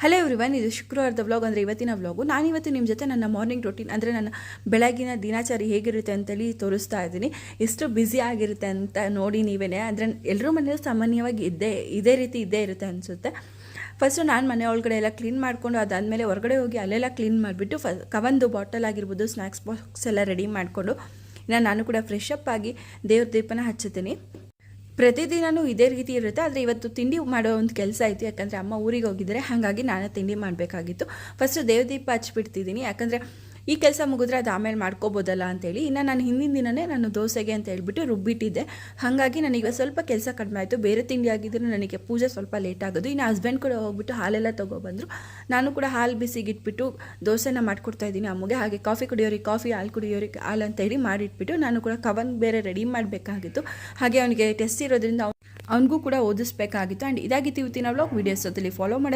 Hello everyone, ಇದು ಶುಕ್ರವಾರದ vlog. ಅಂದರೆ ಇವತ್ತಿನ ವ್ಲಾಗು. ನಾನಿವತ್ತು ನಿಮ್ಮ ಜೊತೆ ನನ್ನ ಮಾರ್ನಿಂಗ್ ರೊಟೀನ್ ಅಂದರೆ ನನ್ನ ಬೆಳಗಿನ ದಿನಾಚರಿ ಹೇಗಿರುತ್ತೆ ಅಂತೇಳಿ ತೋರಿಸ್ತಾ ಇದ್ದೀನಿ. ಎಷ್ಟು ಬ್ಯುಸಿ ಆಗಿರುತ್ತೆ ಅಂತ ನೋಡಿ ನೀವೇ. ಅಂದರೆ ಎಲ್ಲರೂ ಮನೆಯಲ್ಲೂ ಸಾಮಾನ್ಯವಾಗಿ ಇದೇ ರೀತಿ ಇದ್ದೇ ಇರುತ್ತೆ ಅನಿಸುತ್ತೆ. ಫಸ್ಟು ನಾನು ಮನೆ ಒಳಗಡೆ ಎಲ್ಲ ಕ್ಲೀನ್ ಮಾಡಿಕೊಂಡು ಅದಾದಮೇಲೆ ಹೊರಗಡೆ ಹೋಗಿ ಅಲ್ಲೆಲ್ಲ ಕ್ಲೀನ್ ಮಾಡಿಬಿಟ್ಟು ಕವಂದು ಬಾಟಲ್ ಆಗಿರ್ಬೋದು, ಸ್ನ್ಯಾಕ್ಸ್ ಬಾಕ್ಸ್ ಎಲ್ಲ ರೆಡಿ ಮಾಡಿಕೊಂಡು ಇನ್ನು ನಾನು ಕೂಡ ಫ್ರೆಶ್ ಅಪ್ ಆಗಿ ದೇವ್ರ ದೀಪನ ಹಚ್ಚುತ್ತೀನಿ. ಪ್ರತಿದಿನವೂ ಇದೇ ರೀತಿ ಇರುತ್ತೆ. ಆದರೆ ಇವತ್ತು ತಿಂಡಿ ಮಾಡೋ ಒಂದು ಕೆಲಸ ಆಯಿತು, ಯಾಕಂದರೆ ಅಮ್ಮ ಊರಿಗೆ ಹೋಗಿದ್ದಾರೆ. ಹಾಗಾಗಿ ನಾನು ತಿಂಡಿ ಮಾಡಬೇಕಾಗಿತ್ತು. ಫಸ್ಟು ದೇವದೀಪ ಹಚ್ಬಿಡ್ತಿದ್ದೀನಿ, ಯಾಕಂದರೆ ಈ ಕೆಲಸ ಮುಗಿದ್ರೆ ಅದು ಆಮೇಲೆ ಮಾಡ್ಕೋಬೋದಲ್ಲ ಅಂತೇಳಿ. ಇನ್ನು ನಾನು ಹಿಂದಿನ ದಿನವೇ ನಾನು ದೋಸೆಗೆ ಅಂತ ಹೇಳ್ಬಿಟ್ಟು ರುಬ್ಬಿಟ್ಟಿದ್ದೆ. ಹಾಗಾಗಿ ನನಗೆ ಸ್ವಲ್ಪ ಕೆಲಸ ಕಡಿಮೆ ಆಯಿತು. ಬೇರೆ ತಿಂಡಿ ಆಗಿದ್ದರೂ ನನಗೆ ಪೂಜೆ ಸ್ವಲ್ಪ ಲೇಟ್ ಆಗೋದು. ಇನ್ನು ಹಸ್ಬೆಂಡ್ ಕೂಡ ಹೋಗ್ಬಿಟ್ಟು ಹಾಲೆಲ್ಲ ತೊಗೊಬಂದರು. ನಾನು ಕೂಡ ಹಾಲು ಬಿಸಿಗಿಟ್ಬಿಟ್ಟು ದೋಸೆನ ಮಾಡ್ಕೊಡ್ತಾಯಿದ್ದೀನಿ ಅಮ್ಮಗೆ. ಹಾಗೆ ಕಾಫಿ ಕುಡಿಯೋರಿಗೆ ಕಾಫಿ, ಹಾಲು ಕುಡಿಯೋರಿಗೆ ಹಾಲು ಅಂತೇಳಿ ಮಾಡಿಟ್ಬಿಟ್ಟು ನಾನು ಕೂಡ ಕವನ್ ಬೇರೆ ರೆಡಿ ಮಾಡಬೇಕಾಗಿತ್ತು. ಹಾಗೆ ಅವನಿಗೆ ಟೆಸ್ಟ್ ಇರೋದ್ರಿಂದ ಅವನಿಗೂ ಕೂಡ ಓದಿಸ್ಬೇಕಾಗಿತ್ತು. ಆ್ಯಂಡ್ ಇದಾಗಿತ್ತು ಇವತ್ತಿನ ವ್ಲಾಗ್. ವೀಡಿಯೋಸ್ ಜೊತೆಲಿ ಫಾಲೋ ಮಾಡೋದು